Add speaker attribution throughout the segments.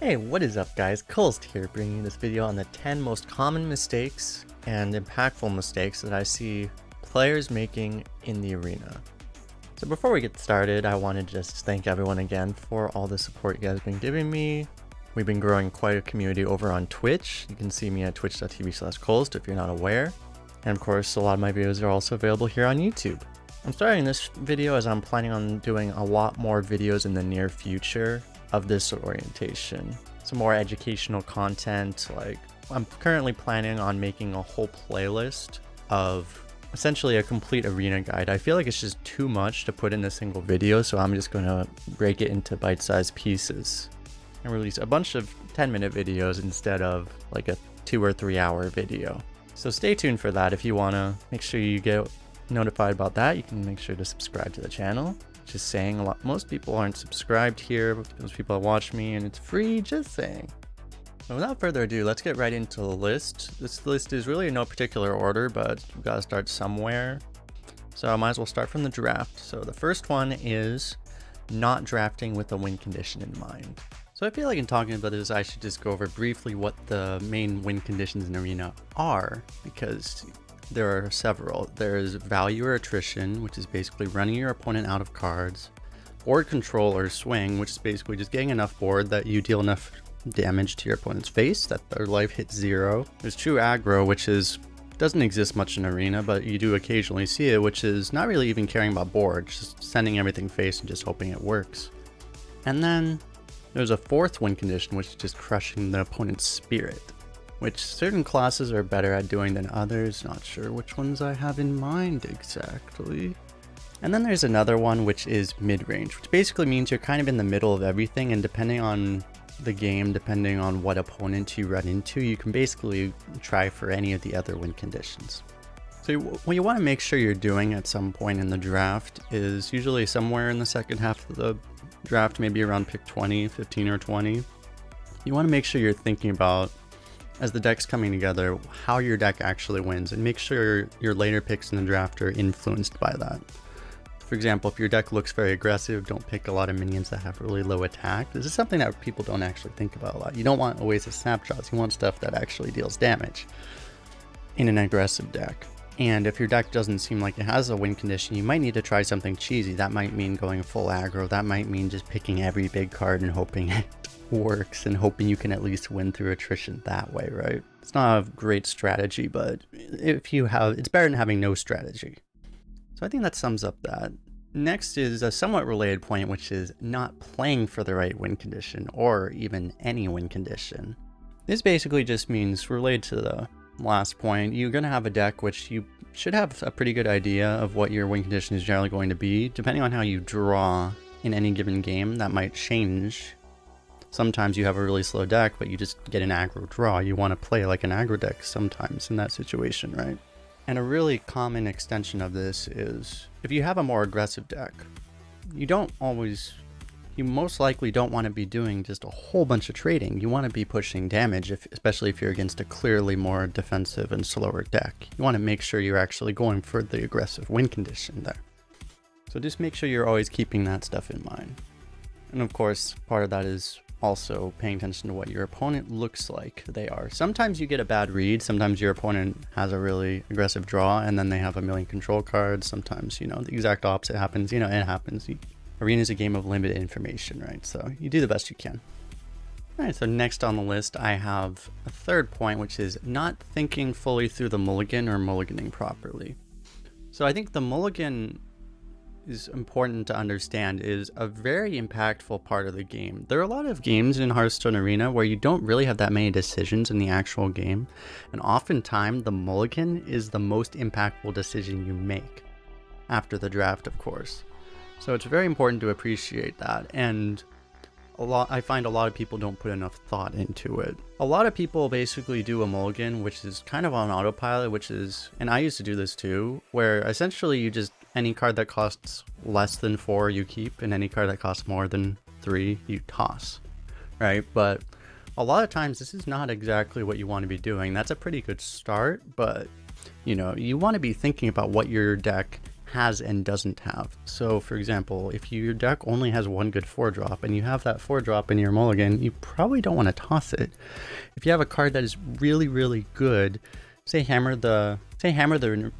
Speaker 1: Hey, what is up guys? Kolst here, bringing you this video on the 10 most common mistakes and impactful mistakes that I see players making in the arena. So before we get started, I want to just thank everyone again for all the support you guys have been giving me. We've been growing quite a community over on Twitch. You can see me at twitch.tv/kolst if you're not aware. And of course, a lot of my videos are also available here on YouTube. I'm starting this video as I'm planning on doing a lot more videos in the near future of this orientation. Some more educational content. Like, I'm currently planning on making a whole playlist of essentially a complete arena guide. I feel like it's just too much to put in a single video, so I'm just going to break it into bite-sized pieces and release a bunch of 10-minute videos instead of like a 2 or 3 hour video. So stay tuned for that. If you want to make sure you get notified about that, you can make sure to subscribe to the channel. Just saying, most people aren't subscribed here, but those people that watch me, and it's free, just saying. So without further ado, let's get right into the list. This list is really in no particular order, but we've got to start somewhere. So I might as well start from the draft. So the first one is not drafting with a win condition in mind. So I feel like in talking about this, I should just go over briefly what the main win conditions in Arena are, because there are several. There's value or attrition, which is basically running your opponent out of cards. Board control or swing, which is basically just getting enough board that you deal enough damage to your opponent's face that their life hits 0. There's true aggro, which doesn't exist much in Arena, but you do occasionally see it, which is not really even caring about board, just sending everything face and just hoping it works. And then there's a fourth win condition, which is just crushing the opponent's spirit, which certain classes are better at doing than others. Not sure which ones I have in mind exactly. And then there's another one, which is mid-range, which basically means you're kind of in the middle of everything, and depending on the game, depending on what opponent you run into, you can basically try for any of the other win conditions. So what you want to make sure you're doing at some point in the draft is usually somewhere in the second half of the draft, maybe around pick 20, 15 or 20. You want to make sure you're thinking about, as the deck's coming together, how your deck actually wins, and make sure your later picks in the draft are influenced by that. For example, if your deck looks very aggressive, don't pick a lot of minions that have really low attack. This is something that people don't actually think about a lot. You don't want always the snapshots, you want stuff that actually deals damage in an aggressive deck. And if your deck doesn't seem like it has a win condition, you might need to try something cheesy. That might mean going full aggro, that might mean just picking every big card and hoping it works and hoping you can at least win through attrition that way, right? It's not a great strategy, but if you have, it's better than having no strategy. So I think that sums up that. Next is a somewhat related point, which is not playing for the right win condition or even any win condition. This basically just means, related to the last point, you're going to have a deck which you should have a pretty good idea of what your win condition is generally going to be. Depending on how you draw in any given game, that might change. Sometimes you have a really slow deck, but you just get an aggro draw. You want to play like an aggro deck sometimes in that situation, right? And a really common extension of this is, if you have a more aggressive deck, you most likely don't want to be doing just a whole bunch of trading. You want to be pushing damage, especially if you're against a clearly more defensive and slower deck. You want to make sure you're actually going for the aggressive win condition there. So just make sure you're always keeping that stuff in mind. And of course, part of that is also paying attention to what your opponent looks like they are. Sometimes you get a bad read, sometimes your opponent has a really aggressive draw and then they have a million control cards. Sometimes, the exact opposite happens, it happens. Arena is a game of limited information, right? So you do the best you can. All right, so next on the list, I have a third point, which is not thinking fully through the mulligan or mulliganing properly. So I think the mulligan is important to understand, is a very impactful part of the game. There are a lot of games in Hearthstone Arena where you don't really have that many decisions in the actual game, and oftentimes the mulligan is the most impactful decision you make after the draft, of course. So it's very important to appreciate that, and I find a lot of people don't put enough thought into it. A lot of people basically do a mulligan, which is kind of on autopilot, and I used to do this too, where essentially you just, any card that costs less than 4 you keep, and any card that costs more than 3 you toss, right? But a lot of times this is not exactly what you want to be doing. That's a pretty good start, but you want to be thinking about what your deck has and doesn't have. So for example, if your deck only has one good 4-drop and you have that 4-drop in your mulligan, you probably don't want to toss it. If you have a card that is really, really good, say Hammer the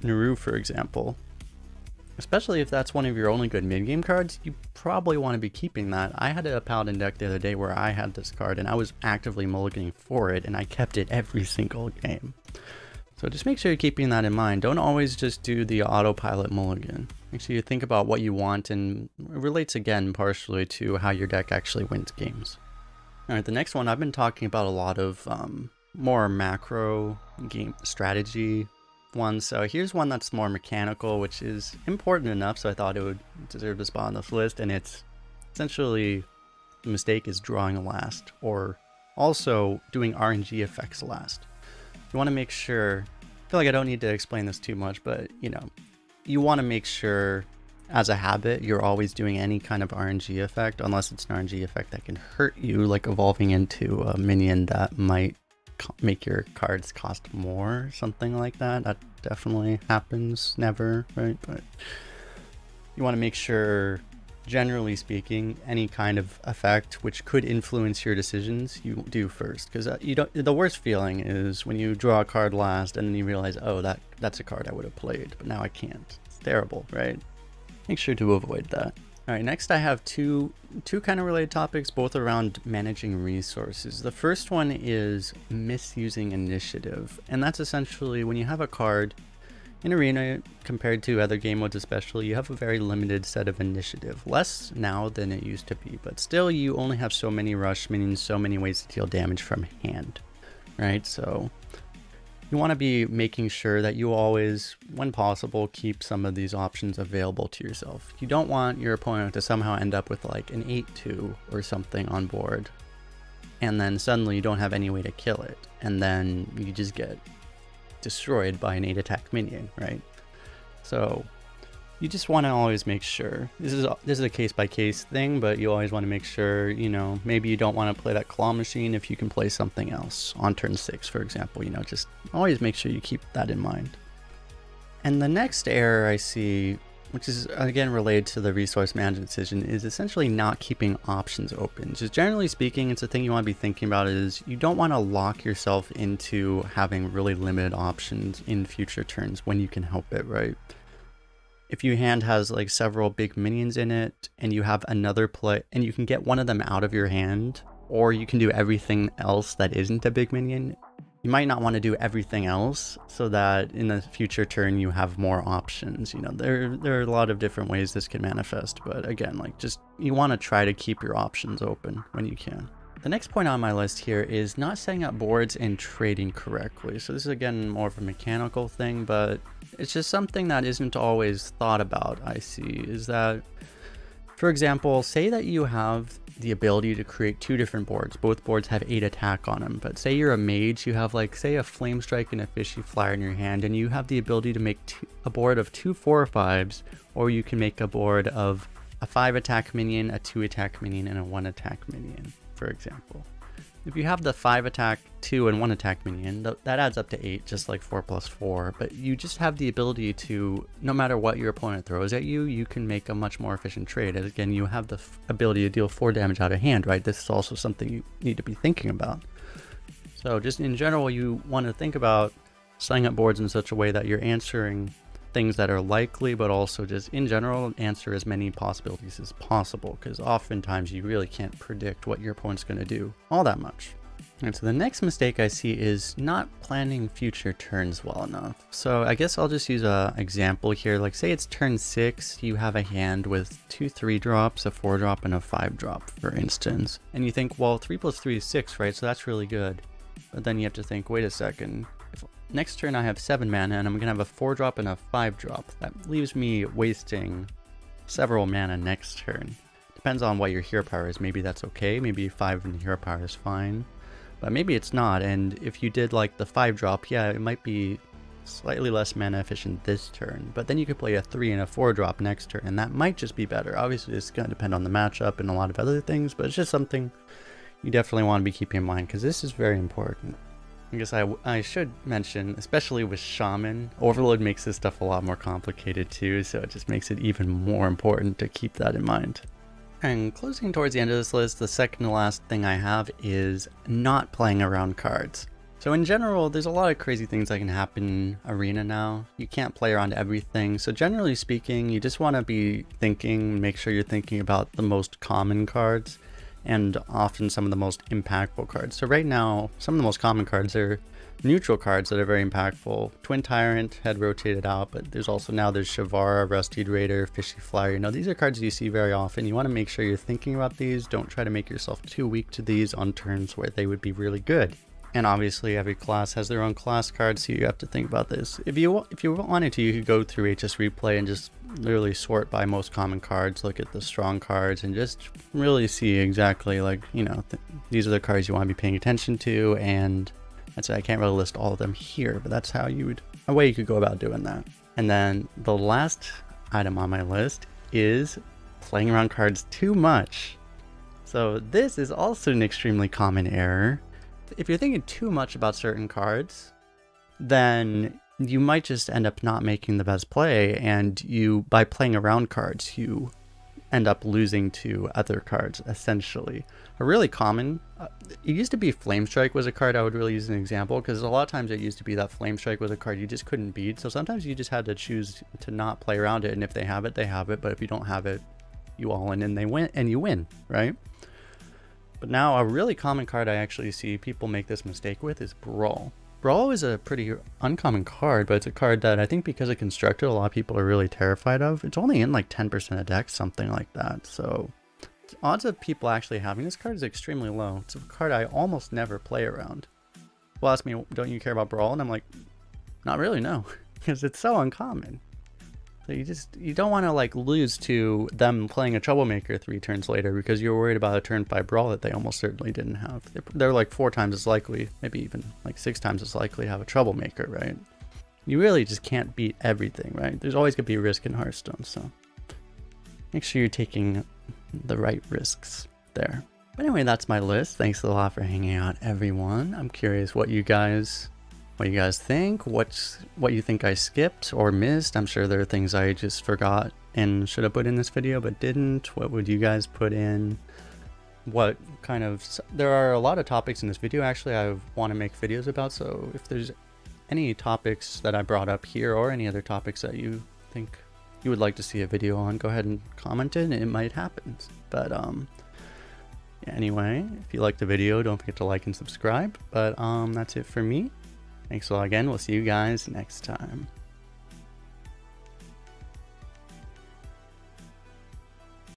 Speaker 1: Naru, for example, especially if that's one of your only good mid-game cards, you probably want to be keeping that. I had a Paladin deck the other day where I had this card and I was actively mulliganing for it, and I kept it every single game. So just make sure you're keeping that in mind. Don't always just do the autopilot mulligan. Make sure you think about what you want, and it relates again partially to how your deck actually wins games. Alright, the next one, I've been talking about a lot of more macro game strategy one. So here's one that's more mechanical, which is important enough, so I thought it would deserve to spot on this list. And it's essentially, the mistake is drawing last, or also doing RNG effects last. You want to make sure, I feel like I don't need to explain this too much, but you know, you want to make sure as a habit you're always doing any kind of RNG effect, unless it's an RNG effect that can hurt you, like evolving into a minion that might make your cards cost more, something like that. That definitely happens, never, right? But you want to make sure, generally speaking, any kind of effect which could influence your decisions, you do first, because you don't. The worst feeling is when you draw a card last and then you realize, oh, that's a card I would have played, but now I can't. It's terrible, right? Make sure to avoid that. All right, next I have two kind of related topics, both around managing resources. The first one is misusing initiative, and that's essentially when you have a card in Arena, compared to other game modes especially, you have a very limited set of initiative. Less now than it used to be, but still you only have so many rush, meaning so many ways to deal damage from hand, right? So you want to be making sure that you always, when possible, keep some of these options available to yourself. You don't want your opponent to somehow end up with like an 8-2 or something on board, and then suddenly you don't have any way to kill it, and then you just get destroyed by an 8-attack minion, right? So you just want to always make sure, this is a case-by-case thing, but you always want to make sure, you know, maybe you don't want to play that claw machine if you can play something else on turn 6, for example. You know, just always make sure you keep that in mind. And the next error I see, which is again related to the resource management decision, is essentially not keeping options open. Just generally speaking, it's a thing you want to be thinking about, is you don't want to lock yourself into having really limited options in future turns when you can help it, right? If your hand has like several big minions in it and you have another play and you can get one of them out of your hand, or you can do everything else that isn't a big minion, you might not want to do everything else, so that in the future turn you have more options. You know, there are a lot of different ways this can manifest, but again, like, just you want to try to keep your options open when you can. The next point on my list here is not setting up boards and trading correctly. So this is again more of a mechanical thing, but it's just something that isn't always thought about, I see, is that, for example, say that you have the ability to create 2 different boards. Both boards have 8 attack on them, but say you're a mage, you have like, say, a flame strike and a fishy flyer in your hand, and you have the ability to make a board of 2 4/5s, or you can make a board of a 5-attack minion, a 2-attack minion, and a 1-attack minion, for example. If you have the 5-attack, 2, and 1-attack minion, that adds up to 8, just like 4 + 4, but you just have the ability to, no matter what your opponent throws at you, you can make a much more efficient trade. And again, you have the ability to deal 4 damage out of hand, right? This is also something you need to be thinking about. So just in general, you want to think about setting up boards in such a way that you're answering things that are likely, but also just in general answer as many possibilities as possible, because oftentimes you really can't predict what your opponent's going to do all that much. And so the next mistake I see is not planning future turns well enough. So I guess I'll just use an example here. Like, say it's turn 6, you have a hand with 2 3-drops, a 4-drop, and a 5-drop, for instance, and you think, well, 3 + 3 is 6, right? So that's really good. But then you have to think, wait a second, next turn I have 7 mana and I'm gonna have a 4-drop and a 5-drop. That leaves me wasting several mana next turn. Depends on what your hero power is. Maybe that's okay, maybe 5 in hero power is fine, but maybe it's not. And if you did like the 5-drop, yeah, it might be slightly less mana efficient this turn, but then you could play a 3 and a 4-drop next turn, and that might just be better. Obviously it's gonna depend on the matchup and a lot of other things, but it's just something you definitely want to be keeping in mind, because this is very important. I guess I should mention, especially with Shaman, Overload makes this stuff a lot more complicated too, so it just makes it even more important to keep that in mind. And closing towards the end of this list, the second to last thing I have is not playing around cards. So in general, there's a lot of crazy things that can happen in Arena now. You can't play around everything, so generally speaking, you just want to be thinking, make sure you're thinking about the most common cards, and often some of the most impactful cards. So right now, some of the most common cards are neutral cards that are very impactful. Twin Tyrant had rotated out, but there's Shavara, Rusty Raider, Fishy Flyer. You know, these are cards you see very often. You want to make sure you're thinking about these. Don't try to make yourself too weak to these on turns where they would be really good. And obviously every class has their own class cards, so you have to think about this. If you wanted to, you could go through HS Replay and just literally sort by most common cards, look at the strong cards, and just really see exactly, like, you know, these are the cards you want to be paying attention to. And that's, I can't really list all of them here, but that's how a way you could go about doing that. And then the last item on my list is playing around cards too much. So this is also an extremely common error. If you're thinking too much about certain cards, then you might just end up not making the best play, and by playing around cards, you end up losing to other cards, essentially. A really common, it used to be Flame Strike was a card I would really use as an example, because a lot of times it used to be that Flame Strike was a card you just couldn't beat, so sometimes you just had to choose to not play around it, and if they have it, they have it, but if you don't have it, you all in and they win, and you win, right? But now a really common card I actually see people make this mistake with is Brawl. Brawl is a pretty uncommon card, but it's a card that I think because of Constructed, a lot of people are really terrified of. It's only in like 10% of decks, something like that. So odds of people actually having this card is extremely low. It's a card I almost never play around. People ask me, don't you care about Brawl? And I'm like, not really, no, because it's so uncommon. So you don't want to like lose to them playing a Troublemaker 3 turns later because you're worried about a turn 5 Brawl that they almost certainly didn't have. They're like 4 times as likely, maybe even like 6 times as likely to have a Troublemaker, right? You really just can't beat everything, right? There's always going to be risk in Hearthstone, so make sure you're taking the right risks there. But anyway, that's my list. Thanks a lot for hanging out, everyone. I'm curious what you guys think, what you think I skipped or missed. I'm sure there are things I just forgot and should have put in this video but didn't. What would you guys put in? What kind of, there are a lot of topics in this video actually I want to make videos about, so if there's any topics that I brought up here or any other topics that you think you would like to see a video on, go ahead and comment it and it might happen. But yeah, anyway, if you liked the video, don't forget to like and subscribe. But that's it for me. Thanks a lot again. We'll see you guys next time.